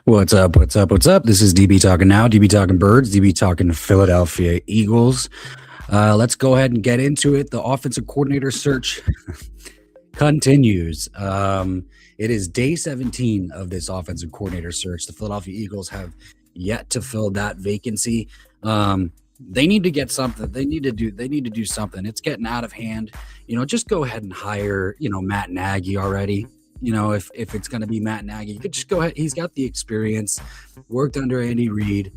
What's up? What's up? What's up? This is DB talking now. DB talking birds. DB talking Philadelphia Eagles. Let's go ahead and get into it. The offensive coordinator search continues. It is day 17 of this offensive coordinator search. The Philadelphia Eagles have yet to fill that vacancy. They need to get something. They need to do something. It's getting out of hand. Just go ahead and hire, Matt Nagy already. If it's going to be Matt Nagy, you could just go ahead. He's got the experience, worked under Andy Reid.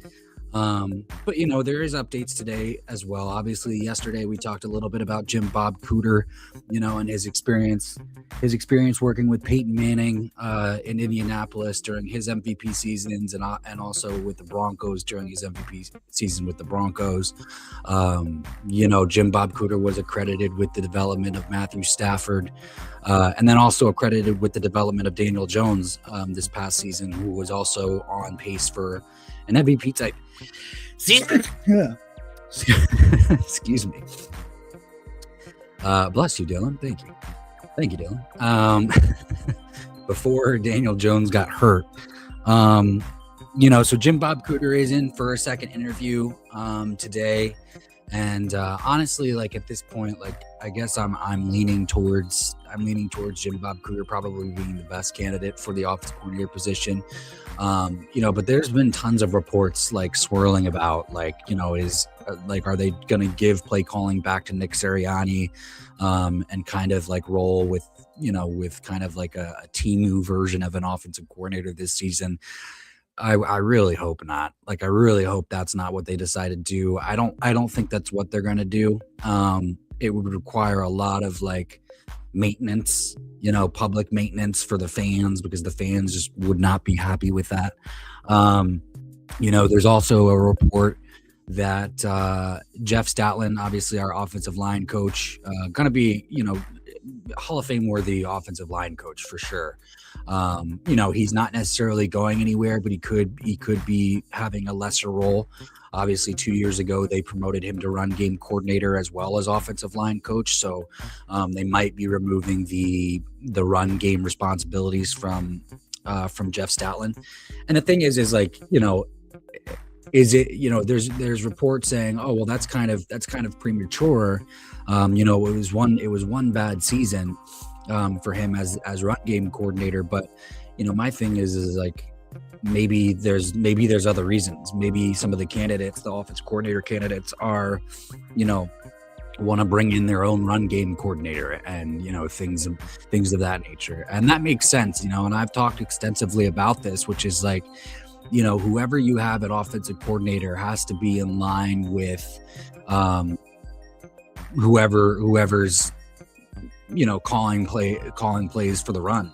But there is updates today as well. Obviously, yesterday we talked a little bit about Jim Bob Cooter, and his experience working with Peyton Manning in Indianapolis during his MVP seasons, and also with the Broncos during his MVP season with the Broncos. Jim Bob Cooter was accredited with the development of Matthew Stafford, and then also accredited with the development of Daniel Jones this past season, who was also on pace for an MVP type season. Yeah. Excuse me. Bless you, Dylan. Thank you, Dylan. Before Daniel Jones got hurt, so Jim Bob Cooter is in for a second interview today, and honestly, at this point, I guess I'm leaning towards Jim Bob Cooter probably being the best candidate for the offensive coordinator position. But there's been tons of reports swirling about are they going to give play calling back to Nick Sirianni, and kind of roll with kind of a Timu version of an offensive coordinator this season. I really hope not. I really hope that's not what they decide to do. I don't think that's what they're going to do. It would require a lot of maintenance, public maintenance for the fans, because the fans just would not be happy with that. There's also a report that Jeff Stoutland, obviously our offensive line coach, going to be, Hall of Fame worthy offensive line coach for sure. He's not necessarily going anywhere, but he could be having a lesser role. Obviously, 2 years ago, they promoted him to run game coordinator as well as offensive line coach. So they might be removing the run game responsibilities from Jeff Stoutland. And the thing is is it, there's reports saying, oh, well, that's kind of premature. It was one bad season for him as run game coordinator. But, my thing is maybe there's other reasons. Maybe some of the candidates, the offense coordinator candidates, are, want to bring in their own run game coordinator and, things of that nature. And that makes sense, and I've talked extensively about this, which is whoever you have at offensive coordinator has to be in line with whoever's calling plays for the run,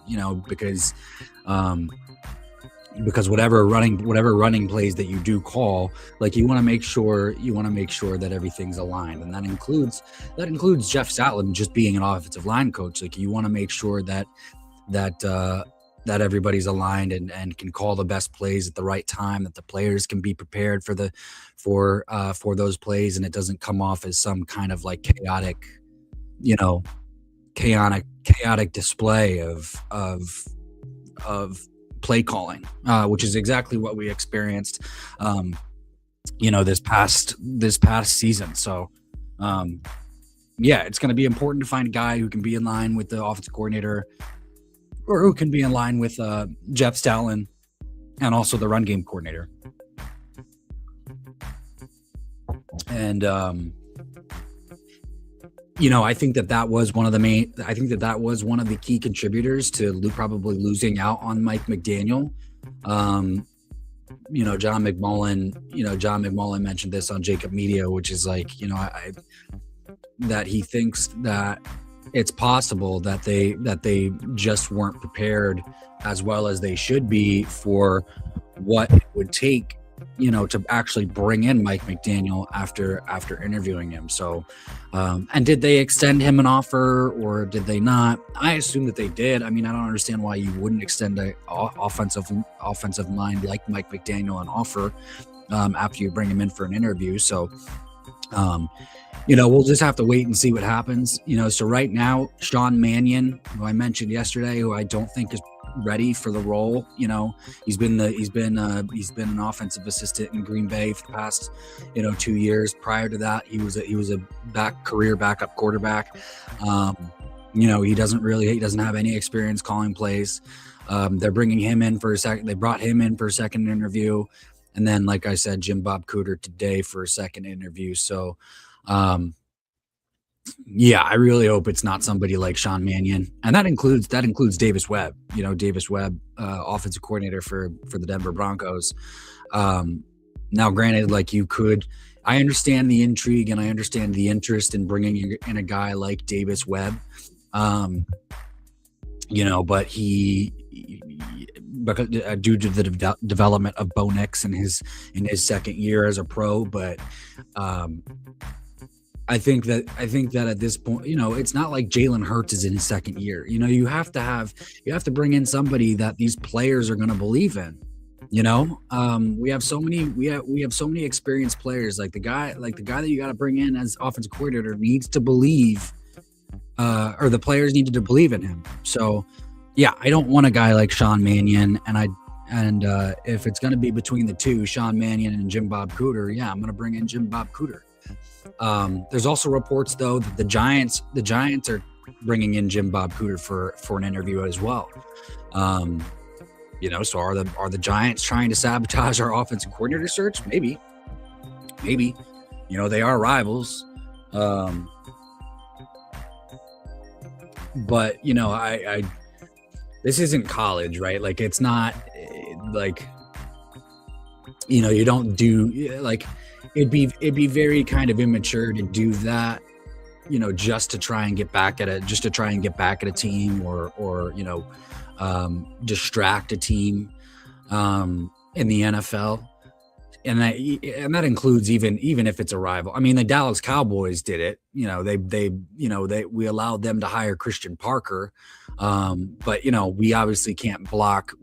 because whatever running plays that you do call, you want to make sure that everything's aligned, and that includes Jeff Stoutland just being an offensive line coach. You want to make sure that everybody's aligned and can call the best plays at the right time, that the players can be prepared for those plays, and it doesn't come off as some kind of chaotic display of play calling, which is exactly what we experienced, this past season. So, it's going to be important to find a guy who can be in line with the offensive coordinator, or who can be in line with Jeff Stoutland, and also the run game coordinator. And I think that was one of the key contributors to probably losing out on Mike McDaniel. John McMullen mentioned this on Jacob Media, which is that he thinks that it's possible that they just weren't prepared as well as they should be for what it would take, to actually bring in Mike McDaniel after interviewing him. So, and did they extend him an offer, or did they not? I assume that they did. I mean, I don't understand why you wouldn't extend an offensive mind like Mike McDaniel an offer after you bring him in for an interview. So, we'll just have to wait and see what happens. So right now, Sean Mannion, who I mentioned yesterday, who I don't think is ready for the role. You know, he's been an offensive assistant in Green Bay for the past 2 years. Prior to that, he was a career backup quarterback. He doesn't have any experience calling plays. They're bringing him in for a second. They brought him in for a second interview, and then, like I said, Jim Bob Cooter today for a second interview. So, yeah, I really hope it's not somebody like Sean Mannion, and that includes Davis Webb. Davis Webb, offensive coordinator for the Denver Broncos. Now, granted, I understand the intrigue and I understand the interest in bringing in a guy like Davis Webb, but because due to the development of Bo Nix in his second year as a pro, but I think that at this point, it's not like Jalen Hurts is in his second year. You have to bring in somebody that these players are going to believe in. We have so many experienced players. Like the guy that you got to bring in as offensive coordinator needs to believe, or the players needed to believe in him. So, yeah, I don't want a guy like Sean Mannion, and if it's going to be between the two, Sean Mannion and Jim Bob Cooter, yeah, I'm going to bring in Jim Bob Cooter. There's also reports, though, that the Giants are bringing in Jim Bob Cooter for an interview as well. So are the Giants trying to sabotage our offensive coordinator search? Maybe. They are rivals. But I this isn't college, right? Like, it's not like, you don't do like. It'd be very kind of immature to do that, just to try and get back at a team or distract a team in the NFL, and that includes even if it's a rival. I mean, the Dallas Cowboys did it. We allowed them to hire Christian Parker, but we obviously can't block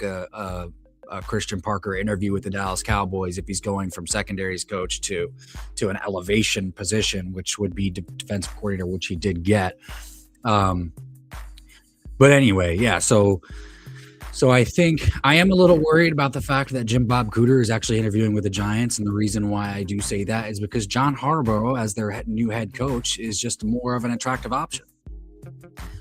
a Christian Parker interview with the Dallas Cowboys if he's going from secondaries coach to an elevation position, which would be defensive coordinator, which he did get. But anyway, yeah. So I think I am a little worried about the fact that Jim Bob Cooter is actually interviewing with the Giants, and the reason why I do say that is because John Harbaugh, as their new head coach, is just more of an attractive option.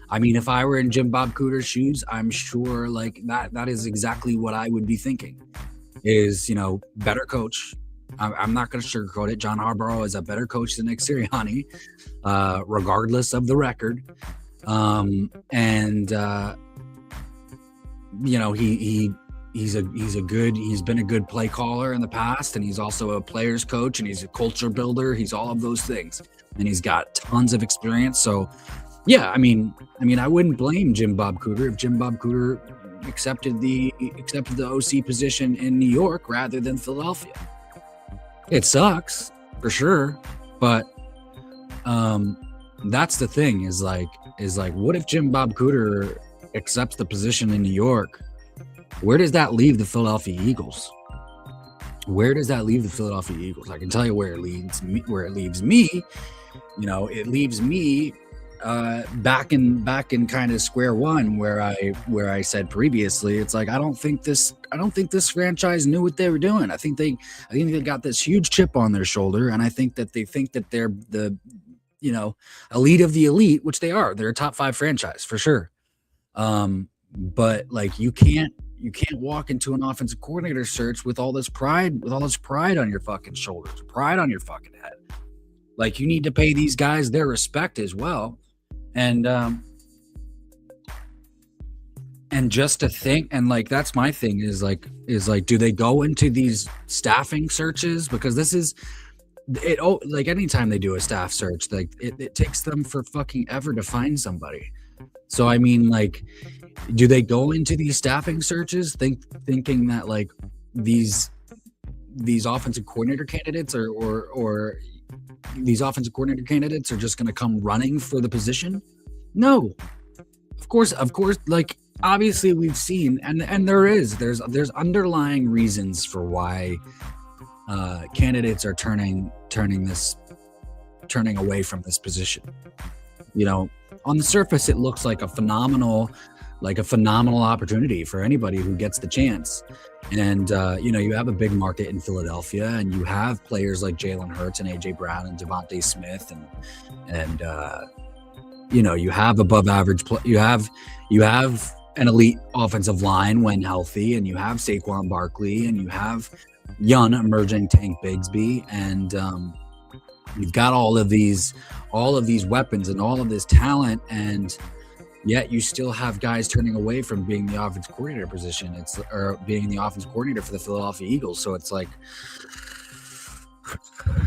I mean, if I were in Jim Bob Cooter's shoes, I'm sure that is exactly what I would be thinking is, better coach. I'm not going to sugarcoat it. John Harbaugh is a better coach than Nick Sirianni, regardless of the record. He's been a good play caller in the past, and he's also a player's coach, and he's a culture builder. He's all of those things, and he's got tons of experience. So, yeah, I mean, I wouldn't blame Jim Bob Cooter if Jim Bob Cooter accepted the OC position in New York rather than Philadelphia. It sucks for sure, but that's the thing is what if Jim Bob Cooter accepts the position in New York? Where does that leave the Philadelphia Eagles? I can tell you where it leaves me. It leaves me back in kind of square one where I said previously. It's like I don't think this franchise knew what they were doing. I think they got this huge chip on their shoulder, and I think that they think that they're the elite of the elite, which they are. They're a top 5 franchise for sure. But you can't walk into an offensive coordinator search with all this pride on your fucking shoulders, pride on your fucking head. Like, you need to pay these guys their respect as well. And just to think, and that's my thing is do they go into these staffing searches? Because this is it. Oh, anytime they do a staff search, it takes them for fucking ever to find somebody. So I mean, do they go into these staffing searches thinking that these offensive coordinator candidates or these offensive coordinator candidates are just going to come running for the position? No, of course. Obviously we've seen, and there's underlying reasons for why candidates are turning away from this position. On the surface, it looks like a phenomenal like a phenomenal opportunity for anybody who gets the chance. And you have a big market in Philadelphia, and you have players like Jalen Hurts and AJ Brown and Devontae Smith, and you have above average. You have an elite offensive line when healthy, and you have Saquon Barkley, and you have young emerging Tank Bigsby, and you've got all of these weapons and all of this talent, and yet you still have guys turning away from being the offense coordinator position. Or being the offense coordinator for the Philadelphia Eagles. So it's like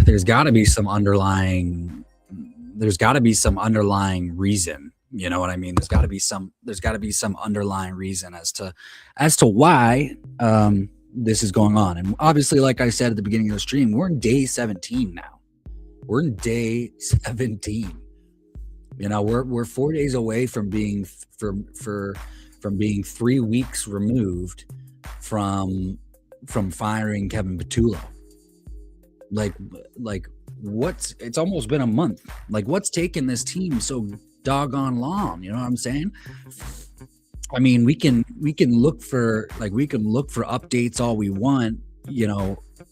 there's got to be some underlying reason. You know what I mean? There's got to be some underlying reason as to why this is going on. And obviously, like I said at the beginning of the stream, we're in day 17 now. We're in day 17. We're 4 days away from being from being 3 weeks removed from firing Kevin Petullo. Like it's almost been a month. Like, what's taken this team so doggone long? You know what I'm saying? I mean, we can look for updates all we want,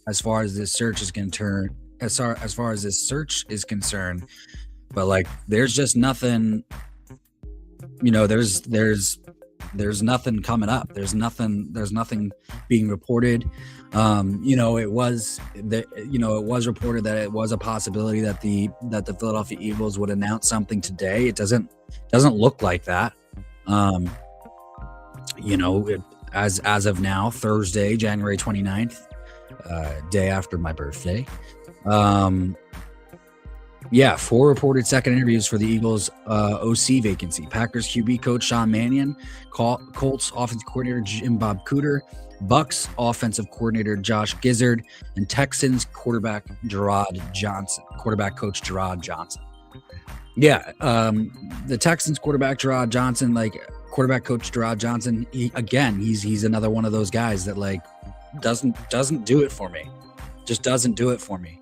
as far as this search is concerned, but like there's just nothing, there's nothing coming up. There's nothing being reported. It was reported that it was a possibility that the Philadelphia Eagles would announce something today. It doesn't look like that. As of now, Thursday, January 29th, day after my birthday. 4 reported second interviews for the Eagles OC vacancy. Packers QB coach Sean Mannion, Colts offensive coordinator Jim Bob Cooter, Bucks offensive coordinator Josh Gizzard, and Texans quarterback coach Gerard Johnson. The Texans quarterback Gerard Johnson, quarterback coach Gerard Johnson, he's another one of those guys that doesn't do it for me. Just doesn't do it for me.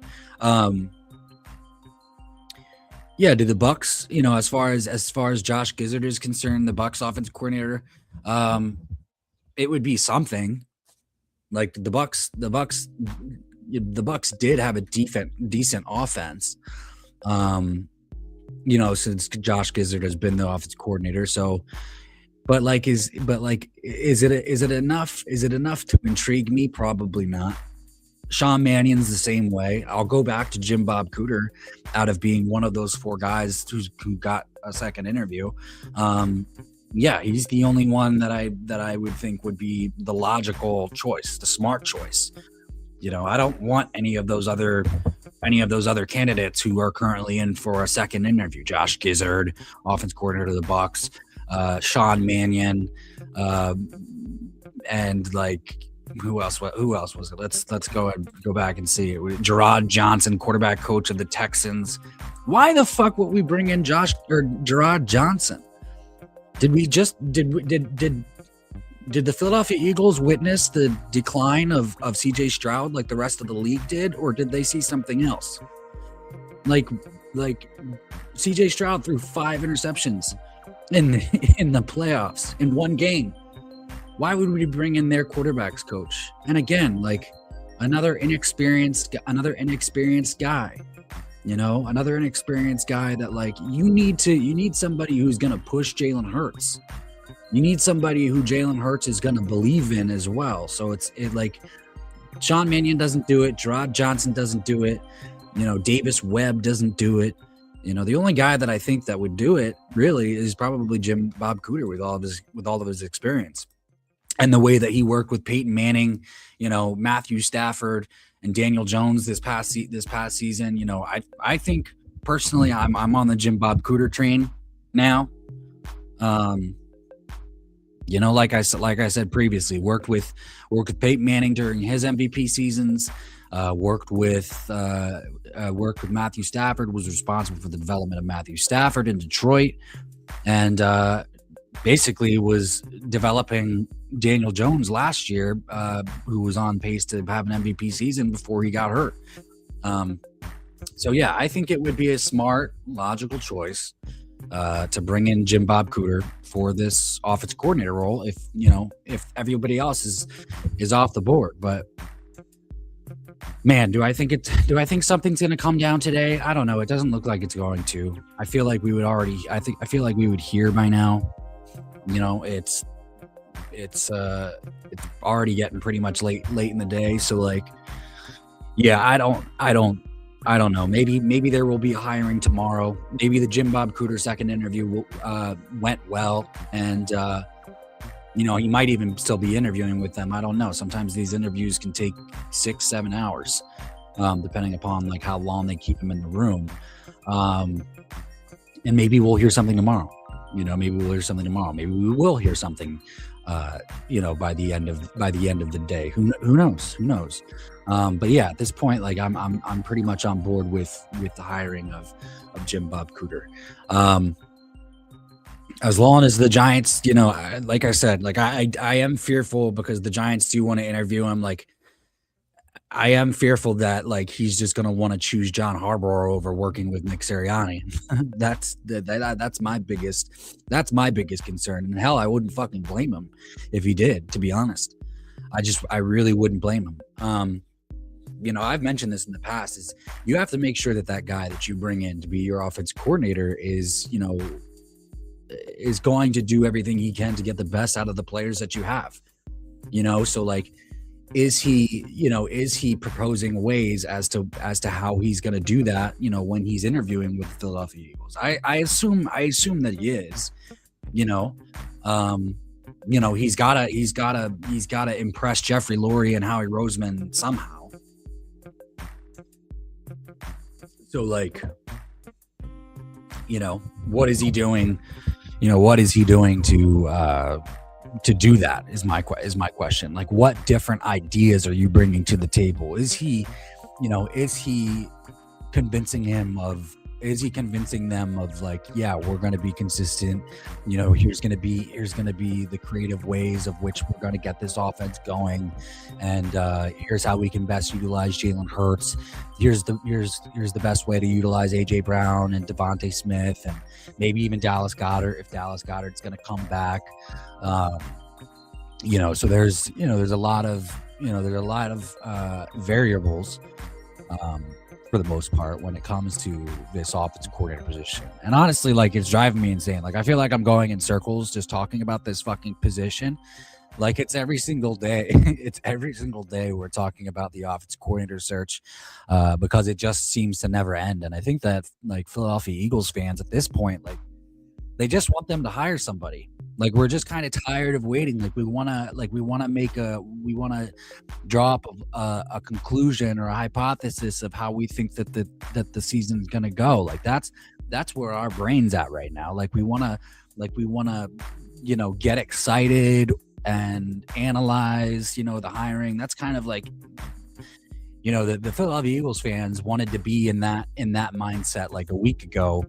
Do the Bucks, as far as Josh Gizzard is concerned, the Bucks offensive coordinator, it would be something. Like the Bucks did have a decent offense, since Josh Gizzard has been the offensive coordinator. So, is it enough? Is it enough to intrigue me? Probably not. Sean Mannion's the same way. I'll go back to Jim Bob Cooter out of being one of those 4 guys who got a second interview. He's the only one that I would think would be the logical choice, the smart choice. I don't want any of those other candidates who are currently in for a second interview. Josh Gizzard, offense coordinator of the Bucks, Sean Mannion, and who else was it? Let's go back and see it. Gerard Johnson, quarterback coach of the Texans. Why the fuck would we bring in Gerard Johnson? Did the Philadelphia Eagles witness the decline of CJ Stroud like the rest of the league did, or did they see something else? Like CJ Stroud threw 5 interceptions in the playoffs in one game. Why would we bring in their quarterbacks coach? And again, another inexperienced guy, another inexperienced guy that you need somebody who's going to push Jalen Hurts. You need somebody who Jalen Hurts is going to believe in as well. So Sean Mannion doesn't do it. Gerard Johnson doesn't do it. Davis Webb doesn't do it. The only guy that I think that would do it really is probably Jim Bob Cooter with all of his experience. And the way that he worked with Peyton Manning, Matthew Stafford and Daniel Jones this past season, I think personally I'm on the Jim Bob Cooter train now. Like I said previously, worked with Peyton Manning during his MVP seasons. Worked with Matthew Stafford, was responsible for the development of Matthew Stafford in Detroit, and basically was developing Daniel Jones last year, who was on pace to have an MVP season before he got hurt. I think it would be a smart, logical choice to bring in Jim Bob Cooter for this offensive coordinator role if everybody else is off the board. But man, do I think something's going to come down today? I don't know. It doesn't look like it's going to. I feel like we would hear by now. It's already getting pretty much late in the day. So like, yeah, I don't know. Maybe there will be a hiring tomorrow. Maybe the Jim Bob Cooter second interview went well, and he might even still be interviewing with them. I don't know. Sometimes these interviews can take 6-7 hours, depending upon like how long they keep him in the room. And maybe we'll hear something tomorrow. Maybe we'll hear something tomorrow. Maybe we will hear something, by the end of the day. Who knows? But yeah, at this point, like I'm pretty much on board with the hiring of Jim Bob Cooter. As long as the Giants, like I said, like I am fearful because the Giants do want to interview him. Like I am fearful that like he's just going to want to choose John Harbaugh over working with Nick Sirianni. that's my biggest concern. And hell, I wouldn't fucking blame him if he did, to be honest. I really wouldn't blame him. I've mentioned this in the past, is you have to make sure that guy that you bring in to be your offensive coordinator is going to do everything he can to get the best out of the players that you have. So like, is he proposing ways as to how he's going to do that, when he's interviewing with the Philadelphia Eagles? I assume that he is. He's gotta impress Jeffrey Lurie and Howie Roseman somehow. So like, what is he doing? What is he doing to do that is my question. Like, what different ideas are you bringing to the table? Is he convincing them of like, yeah, we're going to be consistent. Here's going to be the creative ways of which we're going to get this offense going. And here's how we can best utilize Jalen Hurts. Here's the best way to utilize AJ Brown and Devontae Smith and maybe even Dallas Goedert if Dallas Goedert's going to come back. So there's a lot of variables for the most part when it comes to this offensive coordinator position. And honestly, like, it's driving me insane. Like, I feel like I'm going in circles just talking about this fucking position. Like, it's every single day. We're talking about the offensive coordinator search because it just seems to never end. And I think that like Philadelphia Eagles fans at this point, like, they just want them to hire somebody. Like, we're just kind of tired of waiting. Like, we want to draw up a conclusion or a hypothesis of how we think that the season's going to go. Like, that's where our brain's at right now. Like, we want to get excited and analyze, the hiring. That's kind of like, the Philadelphia Eagles fans wanted to be in that mindset like a week ago.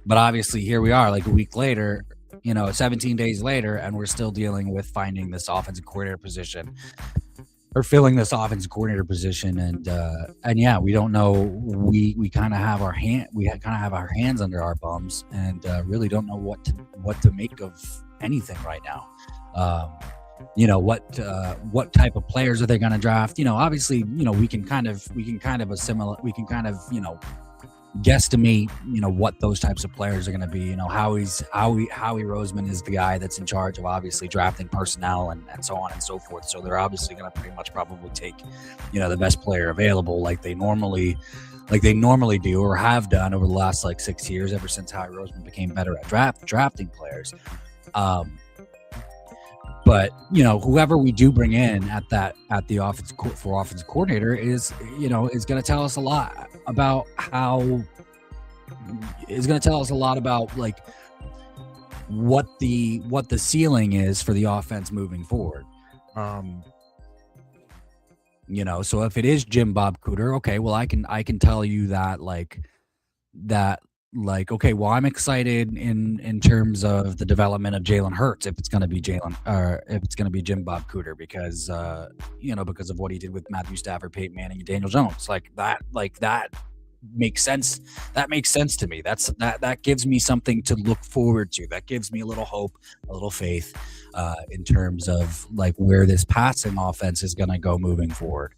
But obviously here we are like a week later, 17 days later, and we're still dealing with finding this offensive coordinator position or filling this offensive coordinator position. And yeah, we don't know. We kind of have our hands under our bums and really don't know what to make of anything right now. What type of players are they going to draft? Obviously, we can kind of guesstimate, what those types of players are going to be. Howie Roseman is the guy that's in charge of obviously drafting personnel and so on and so forth. So they're obviously going to pretty much probably take, the best player available like they normally do or have done over the last like 6 years, ever since Howie Roseman became better at drafting players. But whoever we do bring in at the offensive coordinator is going to tell us a lot about like what the ceiling is for the offense moving forward. So if it is Jim Bob Cooter, okay, well I can tell you that okay, well, I'm excited in terms of the development of Jalen Hurts if it's going to be Jim Bob Cooter because because of what he did with Matthew Stafford, Peyton Manning, and Daniel Jones. That makes sense. That makes sense to me. That gives me something to look forward to. That gives me a little hope, a little faith, in terms of like where this passing offense is going to go moving forward.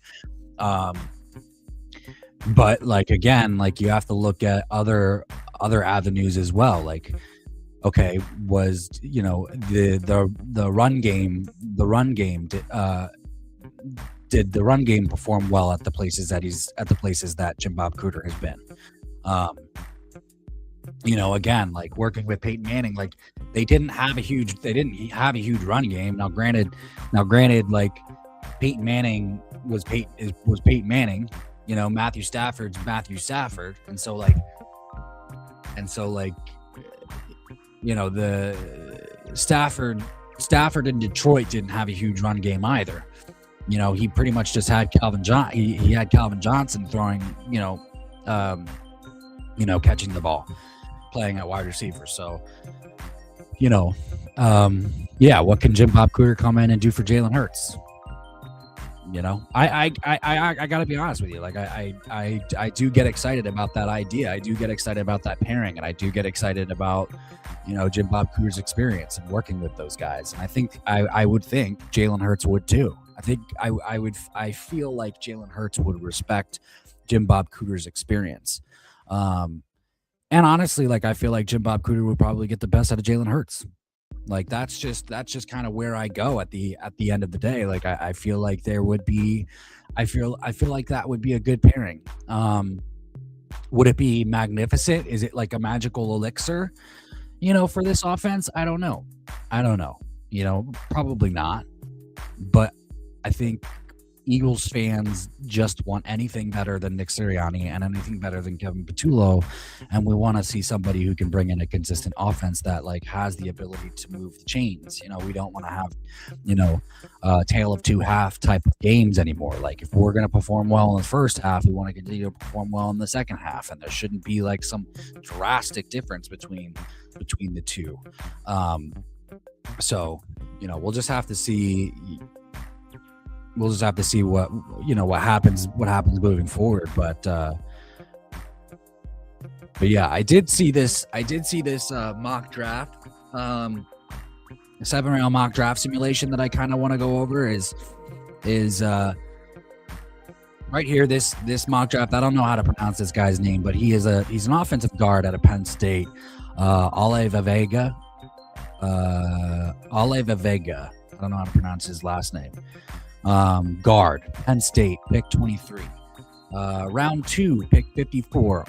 But like again, like you have to look at other avenues as well. Like, okay, was the run game did the run game perform well at the places that Jim Bob Cooter has been? Again, like working with Peyton Manning, like they didn't have a huge run game. Now granted, like Peyton Manning was Peyton Manning. Matthew Stafford's Matthew Stafford, and so the Stafford in Detroit didn't have a huge run game either. He pretty much just had Calvin Johnson throwing, catching the ball, playing at wide receiver. So, what can Jim Bob Cooter come in and do for Jalen Hurts? I gotta be honest with you. Like I do get excited about that idea. I do get excited about that pairing, and I do get excited about Jim Bob Cooter's experience and working with those guys. And I think I would think Jalen Hurts would too. I think I feel like Jalen Hurts would respect Jim Bob Cooter's experience. And honestly, like I feel like Jim Bob Cooter would probably get the best out of Jalen Hurts. Like that's just kind of where I go at the end of the day. Like I feel like there would be, I feel like that would be a good pairing. Would it be magnificent? Is it like a magical elixir, for this offense? I don't know. Probably not. But I think Eagles fans just want anything better than Nick Sirianni and anything better than Kevin Patullo, and we want to see somebody who can bring in a consistent offense that like has the ability to move the chains. We don't want to have tale of two half type of games anymore. Like if we're going to perform well in the first half, we want to continue to perform well in the second half, and there shouldn't be like some drastic difference between the two. So we'll just have to see. We'll just have to see what happens moving forward. But yeah, I did see this mock draft, 7-round mock draft simulation that I kind of want to go over is right here. This mock draft. I don't know how to pronounce this guy's name, but he's an offensive guard out of Penn State, Oliva Vega. I don't know how to pronounce his last name. Guard, Penn State, pick 23. Round 2, pick 54,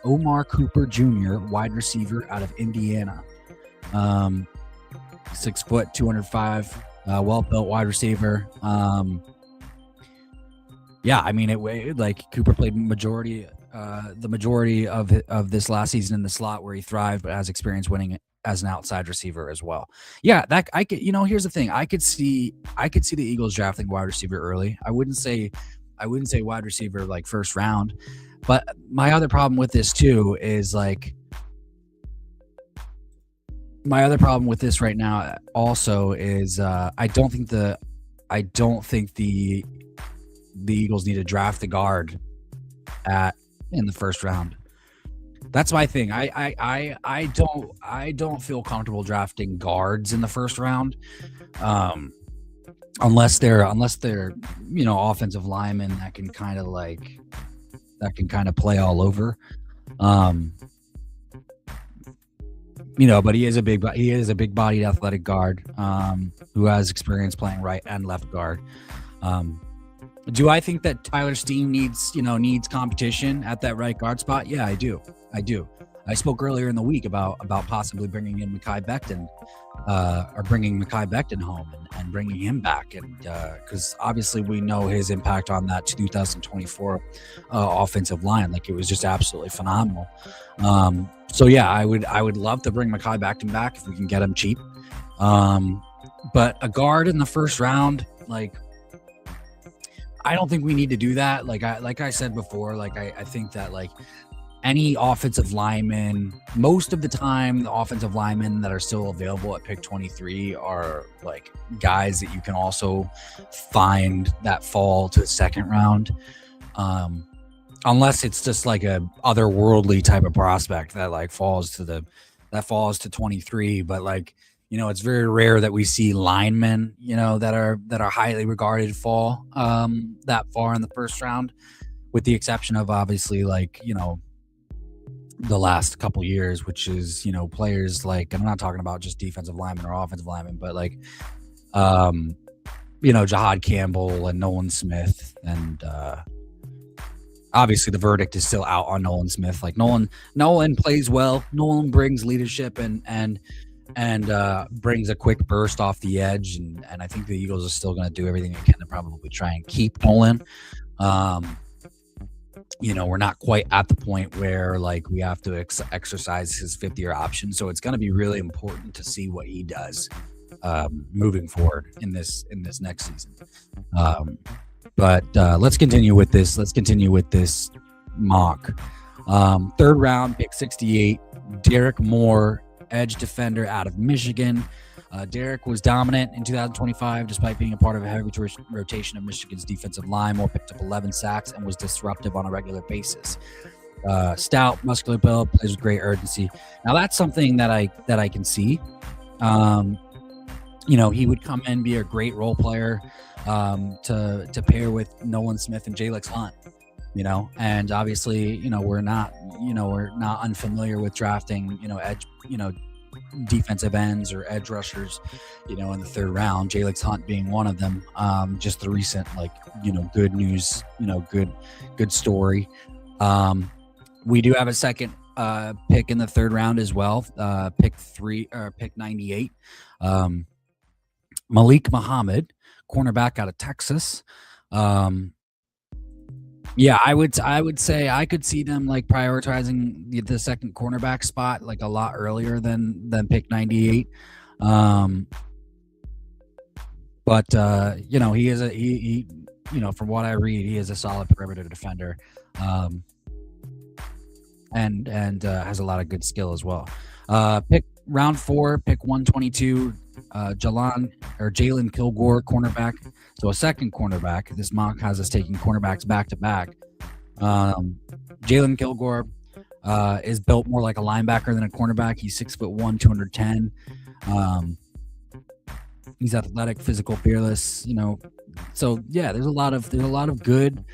Omar Cooper Jr., wide receiver out of Indiana. 6 foot, 205, well-built wide receiver. Yeah, I mean, it like Cooper played the majority of this last season in the slot where he thrived, but has experience winning it as an outside receiver as well. Yeah, that I could, here's the thing. I could see the Eagles drafting wide receiver early. I wouldn't say wide receiver like first round. But my other problem with this too is like my other problem with this right now also is I don't think the Eagles need to draft the guard in the first round. That's my thing. I don't feel comfortable drafting guards in the first round, unless they're offensive linemen that can kind of play all over. But he is a big bodied athletic guard who has experience playing right and left guard. Do I think that Tyler Steen needs competition at that right guard spot? Yeah, I do. I spoke earlier in the week about possibly bringing in Mekhi Becton, or bringing Mekhi Becton home and bringing him back, and because obviously we know his impact on that 2024 offensive line. Like, it was just absolutely phenomenal. So yeah, I would love to bring Mekhi Becton back if we can get him cheap. But a guard in the first round, like, I don't think we need to do that. Like I said before, like I think that like any offensive lineman, most of the time, the offensive linemen that are still available at pick 23 are like guys that you can also find that fall to the second round. unless it's just like a otherworldly type of prospect that like falls to 23. But like, it's very rare that we see linemen, that are highly regarded fall that far in the first round, with the exception of obviously like, the last couple years, which is, players like, I'm not talking about just defensive linemen or offensive linemen, but like, Jahad Campbell and Nolan Smith, and obviously the verdict is still out on Nolan Smith. Like Nolan plays well. Nolan brings leadership and brings a quick burst off the edge, and I think the Eagles are still going to do everything they can to probably try and keep Nolan. We're not quite at the point where like we have to exercise his 5th-year option, so it's going to be really important to see what he does moving forward in this next season. But let's continue with this. Let's continue with this mock. 3rd round, pick 68, Derek Moore, edge defender out of Michigan. Derek was dominant in 2025, despite being a part of a heavy rotation of Michigan's defensive line. Moore picked up 11 sacks and was disruptive on a regular basis. Stout, muscular build, plays with great urgency. Now that's something that I can see. He would come in, be a great role player to pair with Nolan Smith and Jalix Hunt. And obviously, we're not unfamiliar with drafting, edge, defensive ends or edge rushers, in the 3rd round, Jalix Hunt being one of them. Just the recent, good news, good story. We do have a second pick in the 3rd round as well. Pick 98. Malik Muhammad, cornerback out of Texas. I would say I could see them like prioritizing the second cornerback spot like a lot earlier than pick 98. But he is he from what I read, he is a solid perimeter defender, and has a lot of good skill as well. Pick round 4, pick 122. Jalen Kilgore, cornerback. So a second cornerback. This mock has us taking cornerbacks back to back. Jalen Kilgore is built more like a linebacker than a cornerback. He's 6'1", 210. He's athletic, physical, fearless. So yeah, there's a lot of good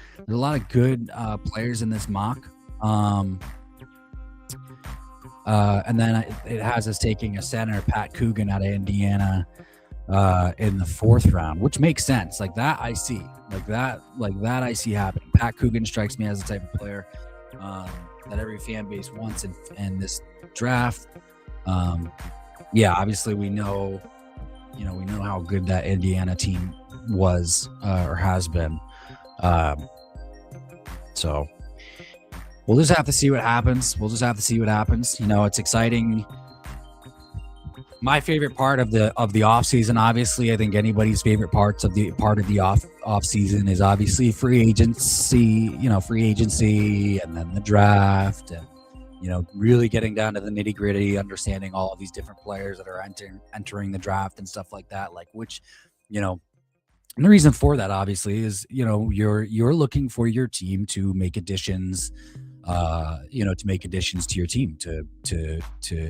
players in this mock. And then it has us taking a center, Pat Coogan out of Indiana, in the 4th round, which makes sense. Like that, I see. Like that I see happening. Pat Coogan strikes me as the type of player that every fan base wants in this draft. Obviously we know how good that Indiana team was or has been. So we'll just have to see what happens. It's exciting. My favorite part of the off season, obviously, I think anybody's favorite part of the off season is obviously free agency, and then the draft, and really getting down to the nitty gritty, understanding all of these different players that are entering the draft and stuff like that. Like which, and the reason for that obviously is you're looking for your team to make additions. To make additions to your team to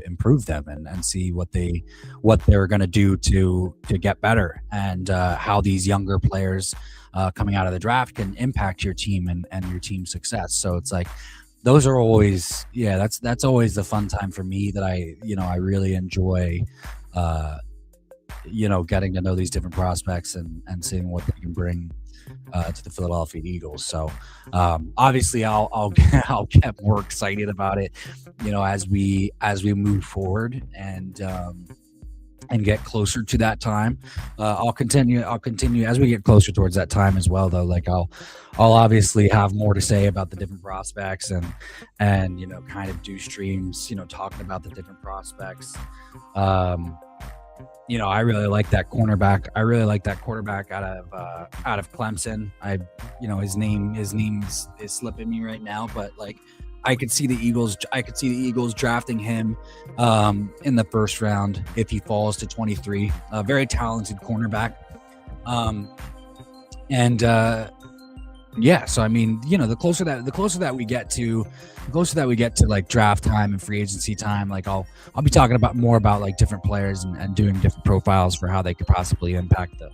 improve them and see what they're going to do to get better, and how these younger players coming out of the draft can impact your team and your team's success. So it's like those are always that's always the fun time for me that I really enjoy getting to know these different prospects and seeing what they can bring to the Philadelphia Eagles. So obviously I'll get more excited about it, as we move forward and get closer to that time. I'll continue as we get closer towards that time as well, though. Like I'll obviously have more to say about the different prospects and kind of do streams, talking about the different prospects. I really like that cornerback. I really like that quarterback out of Clemson. His name is slipping me right now, but like I could see the Eagles drafting him in the 1st round if he falls to 23. A very talented cornerback. Yeah, so I mean, the closer that we get to like draft time and free agency time, like I'll be talking about more about like different players and doing different profiles for how they could possibly impact the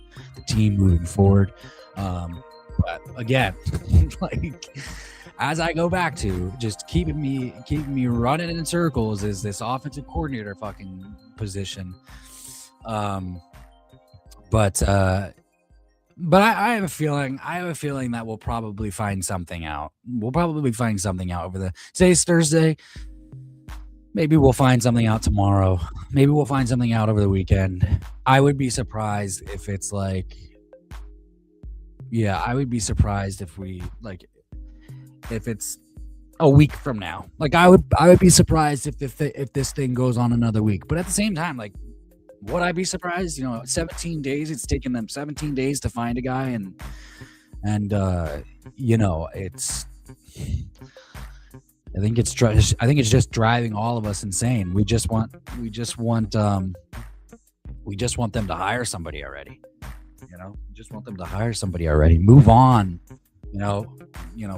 team moving forward. But again, like as I go back to just keeping me running in circles is this offensive coordinator fucking position. But I have a feeling that we'll probably find something out. Today's Thursday. Maybe we'll find something out tomorrow. Maybe we'll find something out over the weekend. I would be surprised if it's like, I would be surprised if it's a week from now. Like I would be surprised if this thing goes on another week. But at the same time, like, would I be surprised? 17 days. It's taken them 17 days to find a guy, and it's. I think it's just driving all of us insane. We just want them to hire somebody already. Just want them to hire somebody already. Move on.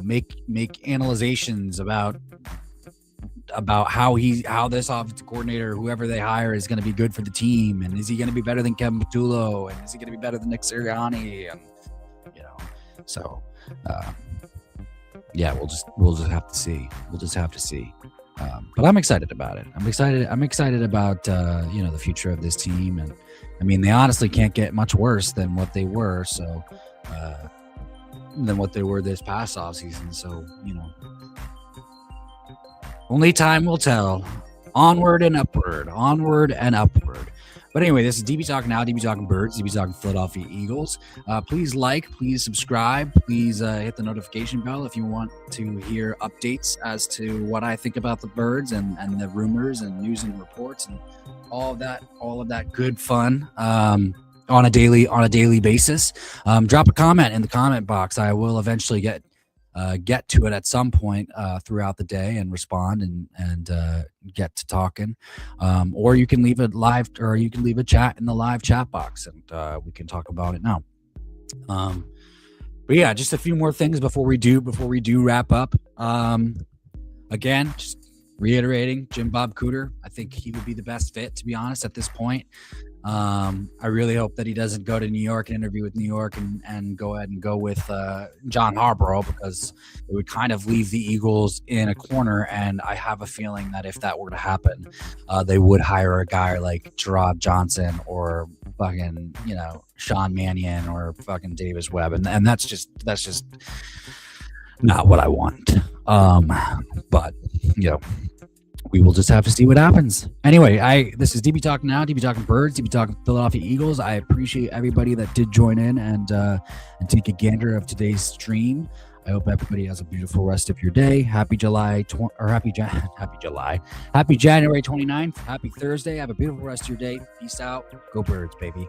Make analyzations about how this offensive coordinator, whoever they hire, is going to be good for the team, and is he going to be better than Kevin Patullo, and is he going to be better than Nick Sirianni, and so we'll just have to see. But I'm excited about it. I'm excited about the future of this team, and I mean they honestly can't get much worse than what they were. So than what they were this past offseason. So only time will tell. Onward and upward. But anyway, this is DB Talking Now, DB Talking Birds, DB Talking Philadelphia Eagles. Please please subscribe, please hit the notification bell if you want to hear updates as to what I think about the Birds and the rumors and news and reports and all of that good fun on a daily basis. Drop a comment in the comment box. I will eventually get to it at some point throughout the day and respond and get to talking, or you can leave a chat in the live chat box and we can talk about it now. But yeah, just a few more things before we do wrap up. Again, just reiterating, Jim Bob Cooter, I think he would be the best fit, to be honest, at this point. I really hope that he doesn't go to New York and interview with New York and go ahead and go with John Harbaugh, because it would kind of leave the Eagles in a corner. And I have a feeling that if that were to happen, they would hire a guy like Gerard Johnson or fucking, Sean Mannion or fucking Davis Webb. And that's just not what I want. But, we will just have to see what happens. Anyway, this is DB Talking Now, DB Talking Birds, DB Talking Philadelphia Eagles. I appreciate everybody that did join in and take a gander of today's stream. I hope everybody has a beautiful rest of your day. Happy January 29th. Happy Thursday. Have a beautiful rest of your day. Peace out. Go Birds, baby.